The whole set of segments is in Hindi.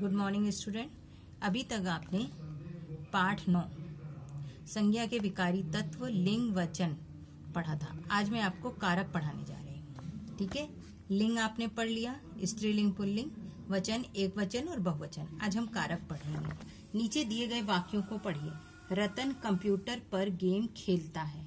Good morning student. अभी तक आपने पाठ 9 संज्ञा के विकारी तत्व लिंग वचन पढ़ा था। आज मैं आपको कारक पढ़ाने जा रही हूँ। ठीक है, लिंग आपने पढ़ लिया, स्त्रीलिंग, पुल्लिंग, वचन, एक वचन और बहुवचन। आज हम कारक पढ़ेंगे। नीचे दिए गए वाक्यों को पढ़िए। रतन कंप्यूटर पर गेम खेलता है।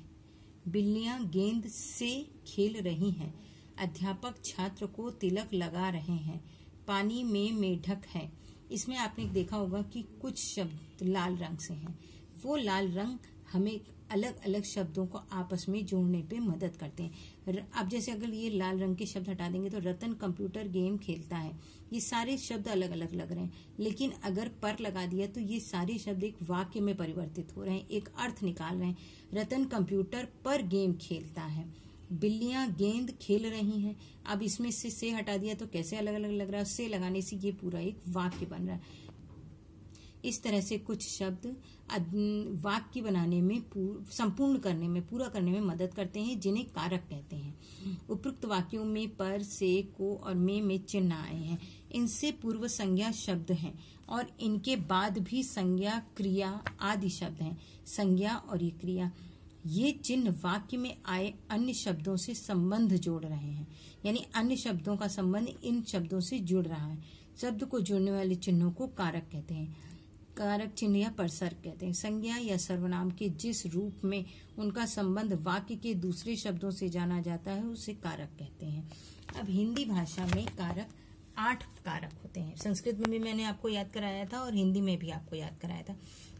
बिल्लियां गेंद से खेल रही हैं। अध्यापक छात्र को तिलक लगा रहे हैं। पानी में मेढक है। इसमें आपने देखा होगा कि कुछ शब्द लाल रंग से हैं। वो लाल रंग हमें अलग अलग शब्दों को आपस में जोड़ने पे मदद करते हैं। अब जैसे अगर ये लाल रंग के शब्द हटा देंगे तो रतन कंप्यूटर गेम खेलता है, ये सारे शब्द अलग अलग लग रहे हैं। लेकिन अगर पर लगा दिया तो ये सारे शब्द एक वाक्य में परिवर्तित हो रहे हैं, एक अर्थ निकाल रहे हैं। रतन कंप्यूटर पर गेम खेलता है। बिल्लियां गेंद खेल रही हैं। अब इसमें से हटा दिया तो कैसे अलग अलग लग रहा है। से लगाने से ये पूरा एक वाक्य बन रहा है। इस तरह से कुछ शब्द वाक्य बनाने में, संपूर्ण करने में, पूरा करने में मदद करते हैं, जिन्हें कारक कहते हैं। उपयुक्त वाक्यों में पर, से, को और में चिन्ह आए हैं। इनसे पूर्व संज्ञा शब्द हैं और इनके बाद भी संज्ञा, क्रिया आदि शब्द हैं। संज्ञा और ये क्रिया, ये चिन्ह वाक्य में आए अन्य शब्दों से संबंध जोड़ रहे हैं, यानी अन्य शब्दों का संबंध इन शब्दों से जुड़ रहा है। शब्द को जोड़ने वाले चिन्हों को कारक कहते हैं। कारक चिन्ह या परसर्ग कहते हैं। संज्ञा या सर्वनाम के जिस रूप में उनका संबंध वाक्य के दूसरे शब्दों से जाना जाता है उसे कारक कहते हैं। अब हिंदी भाषा में कारक 8 कारक होते हैं। संस्कृत में भी मैंने आपको याद कराया था और हिंदी में भी आपको याद कराया था।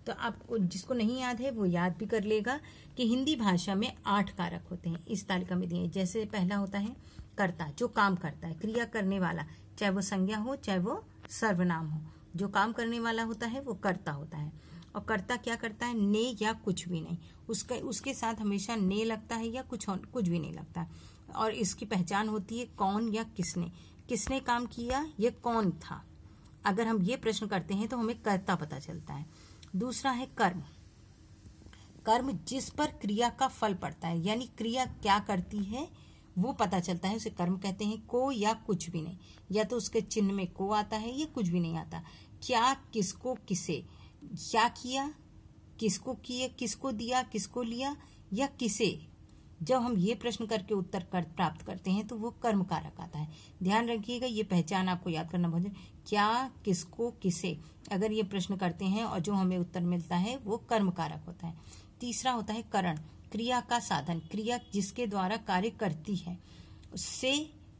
तो आपको जिसको नहीं याद है वो याद भी कर लेगा कि हिंदी भाषा में 8 कारक होते हैं। इस तालिका में दिए। जैसे पहला होता है कर्ता, जो काम करता है, क्रिया करने वाला, चाहे वो संज्ञा हो चाहे वो सर्वनाम हो। जो काम करने वाला होता है वो कर्ता होता है। और कर्ता क्या करता है? ने या कुछ भी नहीं, उसके साथ हमेशा ने लगता है या कुछ भी नहीं लगता। और इसकी पहचान होती है कौन या किसने। किसने काम किया, ये कौन था। अगर हम ये प्रश्न करते हैं तो हमें कर्ता पता चलता है। दूसरा है कर्म। कर्म जिस पर क्रिया का फल पड़ता है, यानी क्रिया क्या करती है वो पता चलता है, उसे कर्म कहते हैं। को या कुछ भी नहीं, या तो उसके चिन्ह में को आता है या कुछ भी नहीं आता। क्या, किसको, किसे, क्या किया, किसको किए, किसको दिया, किसको लिया या किसे। जब हम ये प्रश्न करके उत्तर प्राप्त करते हैं तो वो कर्म कारक आता है। ध्यान रखिएगा, ये पहचान आपको याद करना बहुत। क्या, किसको, किसे, अगर ये प्रश्न करते हैं और जो हमें उत्तर मिलता है वो कर्म कारक होता है। तीसरा होता है करण, क्रिया का साधन, क्रिया जिसके द्वारा कार्य करती है। से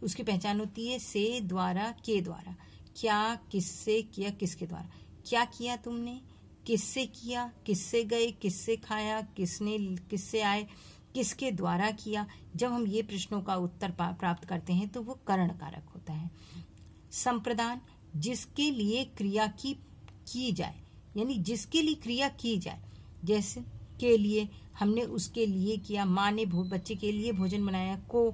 उसकी पहचान होती है से, द्वारा, के द्वारा। क्या, किससे किया, किसके द्वारा। क्या किया तुमने, किससे किया, किससे गए, किससे खाया, किससे आए, किसके द्वारा किया। जब हम ये प्रश्नों का उत्तर प्राप्त करते हैं तो वो करण कारक होता है। संप्रदान, जिसके लिए क्रिया की जाए, यानी जिसके लिए क्रिया की जाए। जैसे के लिए, हमने उसके लिए किया। माँ ने बच्चे के लिए भोजन बनाया। को,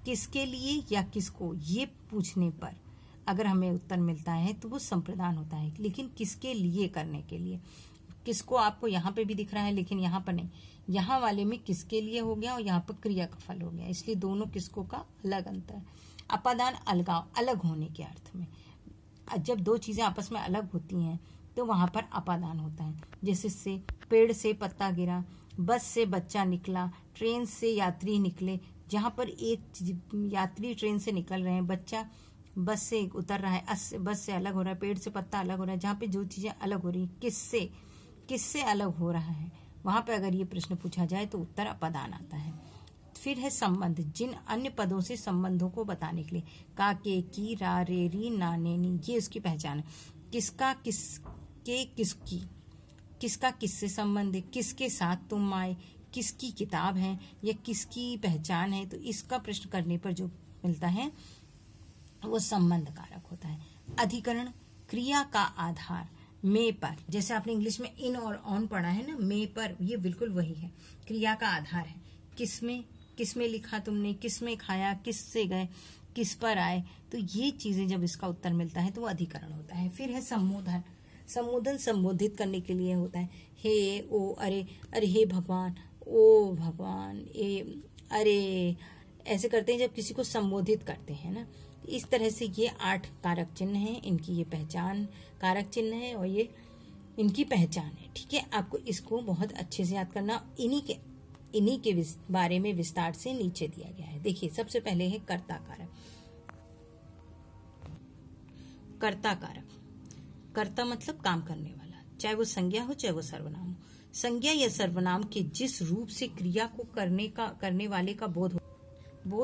किसके लिए या किसको, ये पूछने पर अगर हमें उत्तर मिलता है तो वो संप्रदान होता है। लेकिन किसके लिए करने के लिए, किसको आपको यहाँ पे भी दिख रहा है लेकिन यहाँ पर नहीं। यहाँ वाले में किसके लिए हो गया और यहाँ पर क्रिया का फल हो गया, इसलिए दोनों किसको का अलग अंतर। अपादान, अलगाव, अलग होने के अर्थ में। जब दो चीजें आपस में अलग होती हैं तो वहां पर अपादान होता है। जैसे से, पेड़ से पत्ता गिरा, बस से बच्चा निकला, ट्रेन से यात्री निकले। जहाँ पर एक यात्री ट्रेन से निकल रहे हैं, बच्चा बस से उतर रहा है, बस से अलग हो रहा है, पेड़ से पत्ता अलग हो रहा है। जहाँ पे जो चीजें अलग हो रही, किससे अलग हो रहा है, वहां पे अगर ये प्रश्न पूछा जाए तो उत्तर अपादान आता है। फिर है संबंध, जिन अन्य पदों से संबंधों को बताने के लिए। का, के, की, रा, रे, री, ना, ने, नी, ये उसकी पहचान है। किसका, किसके, किसकी, किसका किससे संबंध है, किसके साथ तुम आए, किसकी किताब है या किसकी पहचान है। तो इसका प्रश्न करने पर जो मिलता है वो संबंध कारक होता है। अधिकरण, क्रिया का आधार। में पर, जैसे आपने इंग्लिश में इन और ऑन पढ़ा है ना, में पर, ये बिल्कुल वही है, क्रिया का आधार है। किसमें लिखा तुमने, किसमें खाया, किससे गए, किस पर आए। तो ये चीजें जब इसका उत्तर मिलता है तो वो अधिकरण होता है। फिर है संबोधन। संबोधन संबोधित करने के लिए होता है। हे, ओ, अरे, अरे हे भगवान, ओ भगवान, अरे, ऐसे करते हैं जब किसी को संबोधित करते हैं ना। इस तरह से ये 8 कारक चिन्ह हैं, इनकी ये पहचान कारक चिन्ह है और ये इनकी पहचान है। ठीक है, आपको इसको बहुत अच्छे से याद करना। इन्हीं के बारे में विस्तार से नीचे दिया गया है। देखिए, सबसे पहले है कर्ता कारक। कर्ता कारक, कर्ता मतलब काम करने वाला, चाहे वो संज्ञा हो चाहे वो सर्वनाम हो। संज्ञा या सर्वनाम के जिस रूप से क्रिया को करने वाले का बोध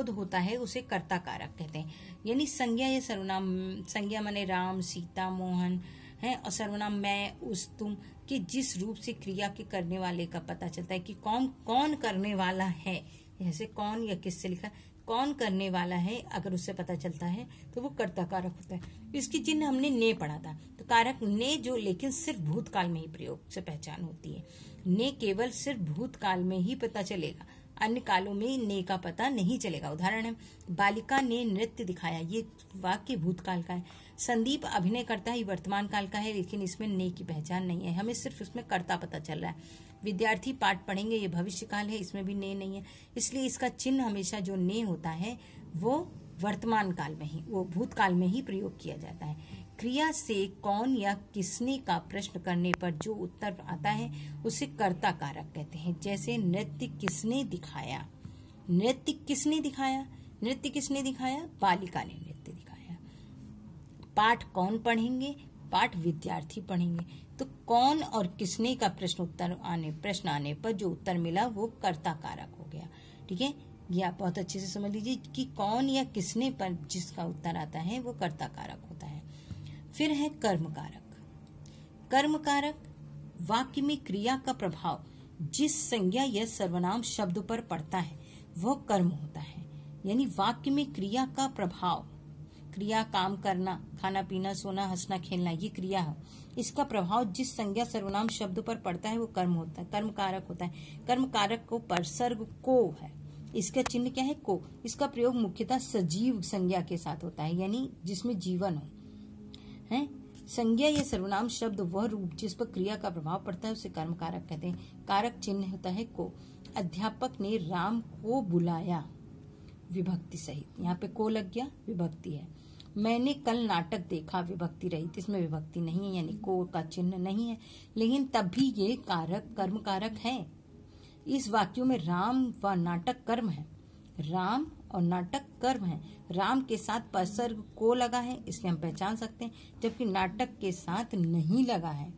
होता है उसे कर्ता कारक कहते हैं। यानी संज्ञा या सर्वनाम, संज्ञा माने राम, सीता, मोहन है, और सर्वनाम मैं, उस, तुम के जिस रूप से क्रिया के करने वाले का पता चलता है कि कौन करने वाला है। जैसे कौन या किससे लिखा, कौन करने वाला है, अगर उससे पता चलता है तो वो कर्ता कारक होता है। इसकी चिन्ह हमने ने पढ़ा था। तो कारक ने जो लेकिन सिर्फ भूतकाल में ही प्रयोग से पहचान होती है। ने केवल सिर्फ भूतकाल में ही पता चलेगा, अन्य कालों में ने का पता नहीं चलेगा। उदाहरण है, बालिका ने नृत्य दिखाया, ये वाक्य भूतकाल का है। संदीप अभिनय करता है, ये वर्तमान काल का है, लेकिन इसमें ने की पहचान नहीं है, हमें सिर्फ इसमें कर्ता पता चल रहा है। विद्यार्थी पाठ पढ़ेंगे, ये भविष्य काल है, इसमें भी ने नहीं है, इसलिए इसका चिन्ह हमेशा जो ने होता है वो वर्तमान काल में ही, वो भूतकाल में ही प्रयोग किया जाता है। क्रिया से कौन या किसने का प्रश्न करने पर जो उत्तर आता है उसे कर्ता कारक कहते हैं। जैसे नृत्य किसने दिखाया, नृत्य किसने दिखाया, नृत्य किसने दिखाया, बालिका ने नृत्य दिखाया। पाठ कौन पढ़ेंगे, पाठ विद्यार्थी पढ़ेंगे। तो कौन और किसने का प्रश्न आने पर जो उत्तर मिला वो कर्ता कारक हो गया। ठीक है, ये आप बहुत अच्छे से समझ लीजिए कि कौन या किसने पर जिसका उत्तर आता है वो कर्ता कारक होता है। फिर है कर्म कारक। कर्म कारक वाक्य में क्रिया का प्रभाव जिस संज्ञा या सर्वनाम शब्द पर पड़ता है वह कर्म होता है। यानी वाक्य में क्रिया का प्रभाव, क्रिया काम करना, खाना पीना, सोना, हंसना, खेलना, ये क्रिया है, इसका प्रभाव जिस संज्ञा सर्वनाम शब्द पर पड़ता है वो कर्म होता है, कर्म कारक होता है। कर्म कारक को परसर्ग को है, इसका चिन्ह क्या है, को। इसका प्रयोग मुख्यतः सजीव संज्ञा के साथ होता है, यानी जिसमें जीवन हो है। संज्ञा या सर्वनाम शब्द वह रूप जिस पर क्रिया का प्रभाव पड़ता है उसे कर्म कारक कहते हैं। कारक चिन्ह होता है को। अध्यापक ने राम को बुलाया, विभक्ति सहित, यहाँ पे को लग गया, विभक्ति है। मैंने कल नाटक देखा, विभक्ति रहित, इसमें विभक्ति नहीं है, यानी को का चिन्ह नहीं है, लेकिन तब भी ये कारक कर्म कारक है। इस वाक्यों में राम व नाटक कर्म है, राम और नाटक कर्म है। राम के साथ परसर्ग को लगा है, इसलिए हम पहचान सकते हैं, जबकि नाटक के साथ नहीं लगा है।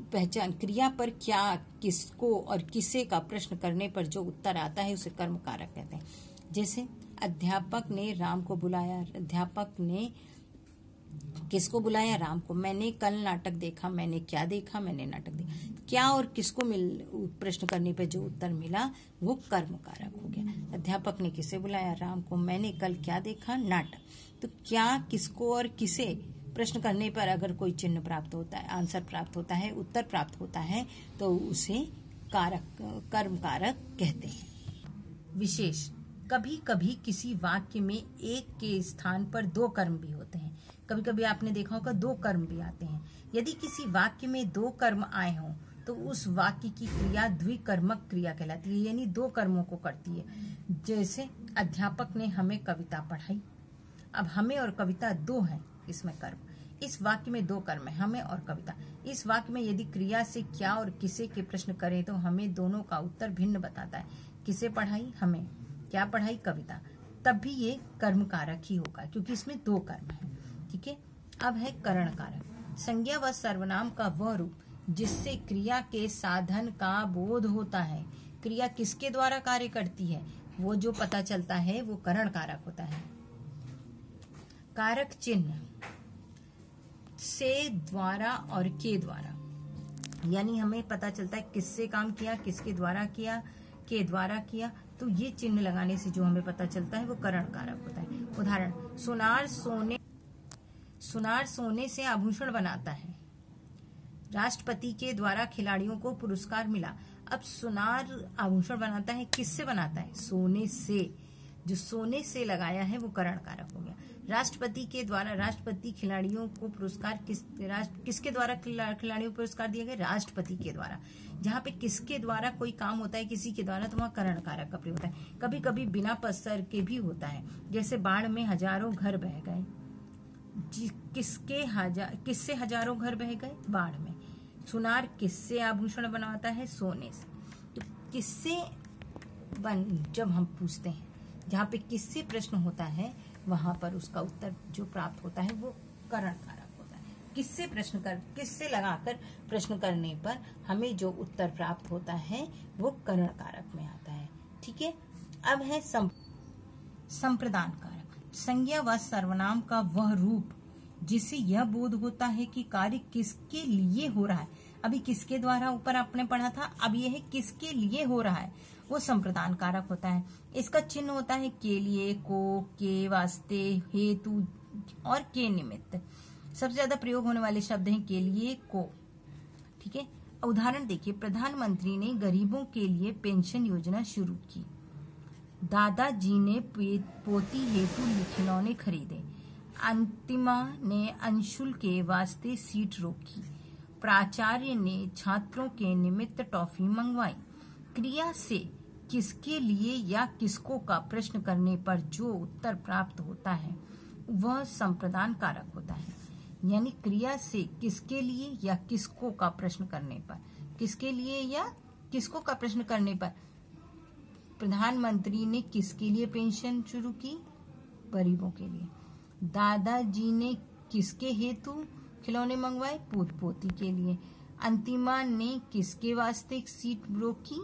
पहचान क्रिया पर क्या, किसको और किसे का प्रश्न करने पर जो उत्तर आता है उसे कर्म कारक कहते हैं। जैसे अध्यापक ने राम को बुलाया, अध्यापक ने किसको बुलाया, राम को। मैंने कल नाटक देखा, मैंने क्या देखा, मैंने नाटक देखा। क्या और किसको प्रश्न करने पे जो उत्तर मिला वो कर्म कारक हो गया। अध्यापक ने किसे बुलाया, राम को। मैंने कल क्या देखा, नाटक। तो क्या, किसको और किसे प्रश्न करने पर अगर कोई चिन्ह प्राप्त होता है, आंसर प्राप्त होता है, उत्तर प्राप्त होता है, तो उसे कर्म कारक कहते हैं। विशेष, कभी कभी किसी वाक्य में एक के स्थान पर दो कर्म भी होते हैं। कभी कभी आपने देखा होगा दो कर्म भी आते हैं। यदि किसी वाक्य में दो कर्म आए हों तो उस वाक्य की क्रिया द्विकर्मक क्रिया कहलाती है, यानी दो कर्मों को करती है। जैसे अध्यापक ने हमें कविता पढ़ाई। अब हमें और कविता दो हैं, इसमें कर्म। इस वाक्य में दो कर्म है, हमें और कविता। इस वाक्य में यदि क्रिया से क्या और किसे के प्रश्न करें तो हमें दोनों का उत्तर भिन्न बताता है। किसे पढ़ाई, हमें। क्या पढ़ाई, कविता। तब भी ये कर्म कारक ही होगा क्योंकि इसमें दो कर्म है। ठीक है, अब है करण कारक। संज्ञा व सर्वनाम का वह रूप जिससे क्रिया के साधन का बोध होता है। क्रिया किसके द्वारा कार्य करती है वो जो पता चलता है वो करण कारक होता है। कारक चिन्ह से, द्वारा और के द्वारा, यानी हमें पता चलता है किससे काम किया, किसके द्वारा किया, के द्वारा किया, तो ये चिन्ह लगाने से जो हमें पता चलता है वो करण कारक होता है। उदाहरण, सुनार सोने से आभूषण बनाता है। राष्ट्रपति के द्वारा खिलाड़ियों को पुरस्कार मिला। अब सुनार आभूषण बनाता है, किससे बनाता है, सोने से। जो सोने से लगाया है वो करण कारक हो गया। राष्ट्रपति के द्वारा राष्ट्रपति खिलाड़ियों को पुरस्कार किसके द्वारा खिलाड़ियों को पुरस्कार दिया गया? राष्ट्रपति के द्वारा। जहाँ पे किसके द्वारा कोई काम होता है किसी के द्वारा, तो वहाँ करण कारक का प्रयोग होता है। कभी कभी बिना पत्थर के भी होता है, जैसे बाढ़ में हजारों घर बह गए। किससे हजारों घर बह गए? बाढ़ में। सुनार किससे आभूषण बनाता है? सोने से। तो किससे जब हम पूछते हैं, जहाँ पे किससे प्रश्न होता है वहां पर उसका उत्तर जो प्राप्त होता है वो करण कारक होता है। किससे लगाकर प्रश्न करने पर हमें जो उत्तर प्राप्त होता है वो करण कारक में आता है। ठीक है। अब है संप्रदान कारक। संज्ञा व सर्वनाम का वह रूप जिससे यह बोध होता है कि कार्य किसके लिए हो रहा है। अभी किसके द्वारा ऊपर आपने पढ़ा था, अब यह है किसके लिए हो रहा है, वो संप्रदान कारक होता है। इसका चिन्ह होता है के लिए, को, के वास्ते, हेतु और के निमित्त। सबसे ज्यादा प्रयोग होने वाले शब्द हैं के लिए, को। ठीक है। उदाहरण देखिए, प्रधानमंत्री ने गरीबों के लिए पेंशन योजना शुरू की। दादाजी ने पोती हेतु खिलौने खरीदे। अंतिमा ने अंशुल के वास्ते सीट रोकी। प्राचार्य ने छात्रों के निमित्त टॉफी मंगवाई। क्रिया से किसके लिए या किसको का प्रश्न करने पर जो उत्तर प्राप्त होता है वह संप्रदान कारक होता है। यानी क्रिया से किसके लिए या किसको का प्रश्न करने पर, किसके लिए या किसको का प्रश्न करने पर, प्रधानमंत्री ने किसके लिए पेंशन शुरू की? गरीबों के लिए। दादाजी ने किसके हेतु खिलौने मंगवाए? पोत पोती के लिए। अंतिमा ने किसके वास्ते सीट रोकी?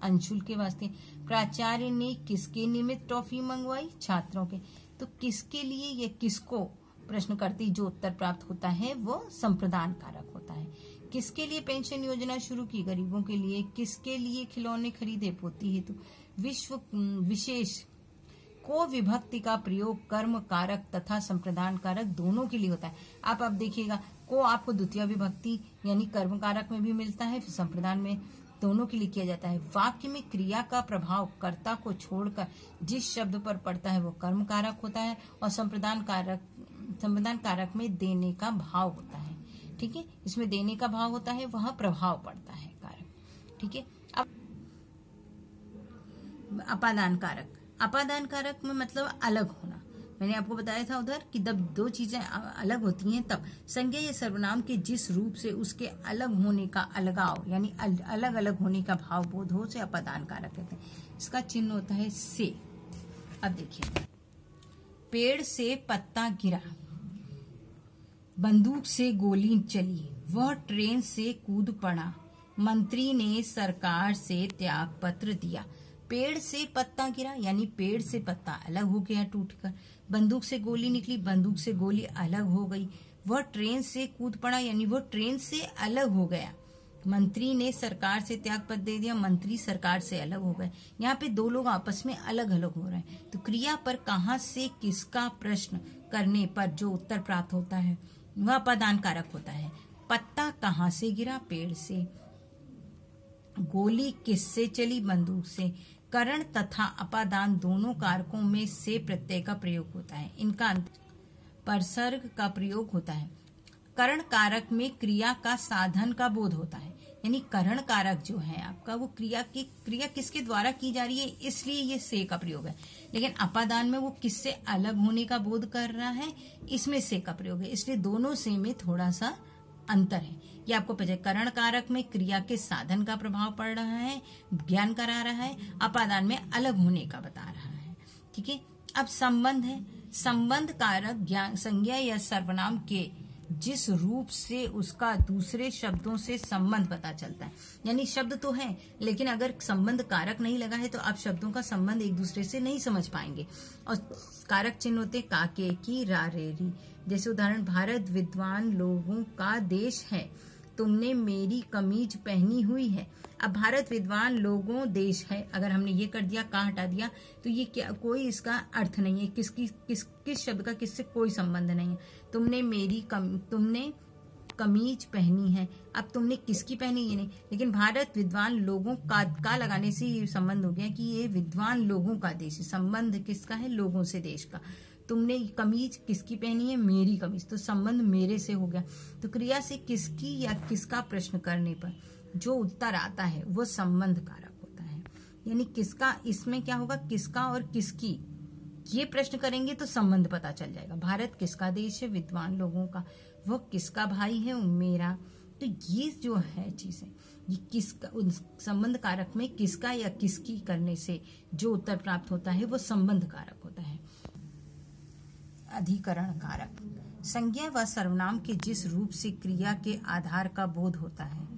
अंशुल के वास्ते। प्राचार्य ने किसके निमित्त टॉफी मंगवाई? छात्रों के। तो किसके लिए या किसको प्रश्न करती जो उत्तर प्राप्त होता है वो संप्रदान कारक होता है। किसके लिए पेंशन योजना शुरू की? गरीबों के लिए। किसके लिए खिलौने खरीदे? पोती हेतु। विशेष को विभक्ति का प्रयोग कर्म कारक तथा संप्रदान कारक दोनों के लिए होता है। आप अब देखिएगा, को आपको द्वितीय विभक्ति यानी कर्म कारक में भी मिलता है, फिर संप्रदान में, दोनों के लिए किया जाता है। वाक्य में क्रिया का प्रभाव कर्ता को छोड़कर जिस शब्द पर पड़ता है वो कर्म कारक होता है, और संप्रदान कारक में देने का भाव होता है। ठीक है। इसमें देने का भाव होता है, वहां प्रभाव पड़ता है कारक। ठीक है। अब अपादान कारक। अपादान कारक में मतलब अलग होना। मैंने आपको बताया था उधर कि जब दो चीजें अलग होती हैं तब संज्ञा या सर्वनाम के जिस रूप से उसके अलग होने का अलगाव यानी अलग अलग होने का भाव बोध हो से अपादान कारक कहते हैं। इसका चिन्ह होता है से। अब देखिए, पेड़ से पत्ता गिरा, बंदूक से गोली चली, वह ट्रेन से कूद पड़ा, मंत्री ने सरकार से त्याग पत्र दिया। पेड़ से पत्ता गिरा यानी पेड़ से पत्ता अलग हो गया टूटकर। बंदूक से गोली निकली, बंदूक से गोली अलग हो गई। वह ट्रेन से कूद पड़ा यानी वह ट्रेन से अलग हो गया। मंत्री ने सरकार से त्यागपत्र दे दिया, मंत्री सरकार से अलग हो गए। यहाँ पे दो लोग आपस में अलग अलग हो रहे हैं। तो क्रिया पर कहाँ से किसका प्रश्न करने पर जो उत्तर प्राप्त होता है वह अपादान कारक होता है। पत्ता कहाँ से गिरा? पेड़ से। गोली किससे चली? बंदूक से। करण तथा अपादान दोनों कारकों में से प्रत्यय का प्रयोग होता है। इनका अंतर परसर्ग का प्रयोग होता है। करण कारक में क्रिया का साधन का बोध होता है, यानी करण कारक जो है आपका वो क्रिया किसके द्वारा की जा रही है, इसलिए ये से का प्रयोग है। लेकिन अपादान में वो किससे अलग होने का बोध कर रहा है, इसमें से का प्रयोग है। इसलिए दोनों से में थोड़ा सा अंतर है। ये आपको पता है, करण कारक में क्रिया के साधन का प्रभाव पड़ रहा है, ज्ञान करा रहा है। अपादान में अलग होने का बता रहा है। ठीक है। अब संबंध है। संबंध कारक संज्ञा या सर्वनाम के जिस रूप से उसका दूसरे शब्दों से संबंध पता चलता है। यानी शब्द तो है लेकिन अगर संबंध कारक नहीं लगा है तो आप शब्दों का संबंध एक दूसरे से नहीं समझ पाएंगे। और कारक चिन्ह होते काके की, रा, रे, री। जैसे उदाहरण, भारत विद्वान लोगों का देश है, तुमने मेरी कमीज पहनी हुई है। अब भारत विद्वान लोगों देश है, अगर हमने ये कर दिया, का हटा दिया, तो ये क्या, कोई इसका अर्थ नहीं है। किस शब्द का किससे कोई संबंध नहीं है। तुमने कमीज पहनी है। अब तुमने किसकी पहनी ये नहीं, लेकिन भारत विद्वान लोगों का लगाने से ये संबंध हो गया कि ये विद्वान लोगों का देश है। संबंध किसका है, लोगों से, देश का। तुमने कमीज किसकी पहनी है, मेरी कमीज, तो संबंध मेरे से हो गया। तो क्रिया से किसकी या किसका प्रश्न करने पर जो उत्तर आता है वो संबंध कारक होता है। यानी किसका, इसमें क्या होगा, किसका और किसकी, ये प्रश्न करेंगे तो संबंध पता चल जाएगा। भारत किसका देश है, विद्वान लोगों का। वो किसका भाई है, मेरा। तो ये जो है चीजें, ये किसका, संबंध कारक में किसका या किसकी करने से जो उत्तर प्राप्त होता है वो संबंध कारक होता है। अधिकरण कारक, संज्ञा व सर्वनाम के जिस रूप से क्रिया के आधार का बोध होता है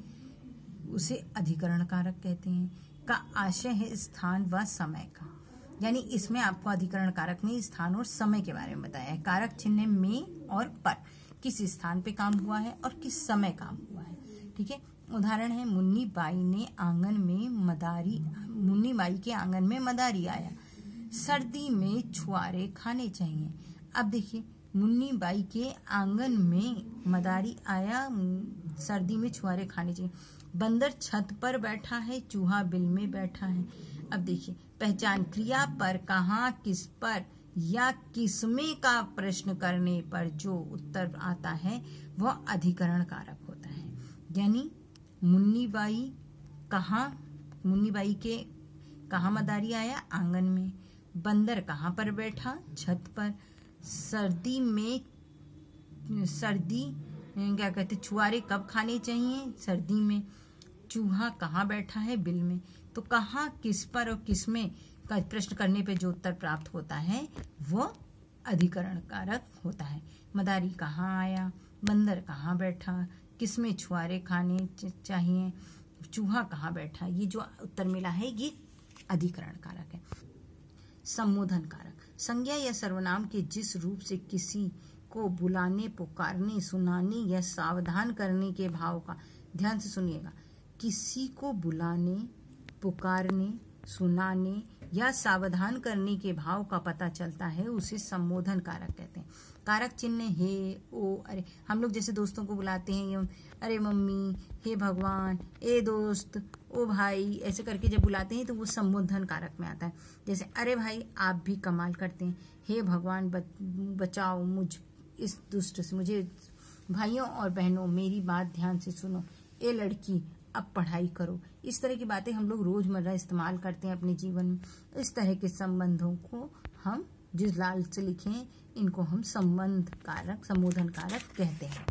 उसे अधिकरण कारक कहते हैं। का आशय है स्थान व समय का, यानी इसमें आपको अधिकरण कारक ने स्थान और समय के बारे में बताया है। कारक चिन्ह में और पर, किस स्थान पे काम हुआ है और किस समय काम हुआ है। ठीक है, उदाहरण है मुन्नी बाई के आंगन में मदारी आया, सर्दी में छुआरे खाने चाहिए। अब देखिए, मुन्नी बाई के आंगन में मदारी आया, सर्दी में छुआरे खाने चाहिए। बंदर छत पर बैठा है, चूहा बिल में बैठा है। अब देखिए, पहचान, क्रिया पर, कहाँ, किस पर या किसमें का प्रश्न करने पर जो उत्तर आता है वह अधिकरण कारक होता है। यानी मुन्नी बाई के कहाँ मदारी आया, आंगन में। बंदर कहाँ पर बैठा, छत पर। क्या कहते, छुआरे कब खाने चाहिए, सर्दी में। चूहा कहाँ बैठा है, बिल में। तो कहाँ, किस पर और किसमें का प्रश्न करने पे जो उत्तर प्राप्त होता है वो अधिकरण कारक होता है। मदारी कहाँ आया, बंदर कहाँ बैठा, किसमें छुआरे खाने चाहिए, चूहा कहाँ बैठा, ये जो उत्तर मिला है ये अधिकरण कारक है। संबोधन कारक, संज्ञा या सर्वनाम के जिस रूप से किसी को बुलाने, पुकारने, सुनाने या सावधान करने के भाव का, ध्यान से सुनिएगा, किसी को बुलाने, पुकारने, सुनाने या सावधान करने के भाव का पता चलता है उसे संबोधन कारक कहते हैं। कारक चिन्ह हे, ओ, अरे, हम लोग जैसे दोस्तों को बुलाते हैं, अरे मम्मी, हे भगवान, ए दोस्त, ओ भाई, ऐसे करके जब बुलाते हैं तो वो संबोधन कारक में आता है। जैसे अरे भाई आप भी कमाल करते हैं, हे भगवान बचाओ मुझ इस दुष्ट से, मुझे भाइयों और बहनों मेरी बात ध्यान से सुनो, ए लड़की अब पढ़ाई करो। इस तरह की बातें हम लोग रोजमर्रा इस्तेमाल करते हैं अपने जीवन में। इस तरह के संबंधों को हम जिस लाल से लिखे हैं इनको हम संबोधन कारक कहते हैं।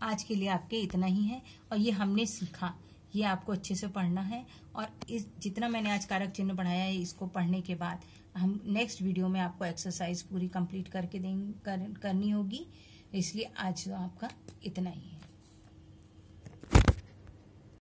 आज के लिए आपके इतना ही है, और ये हमने सीखा, ये आपको अच्छे से पढ़ना है। और इस जितना मैंने आज कारक चिन्ह पढ़ाया है, इसको पढ़ने के बाद हम नेक्स्ट वीडियो में आपको एक्सरसाइज पूरी कंप्लीट करके करनी होगी। इसलिए आज आपका इतना ही है।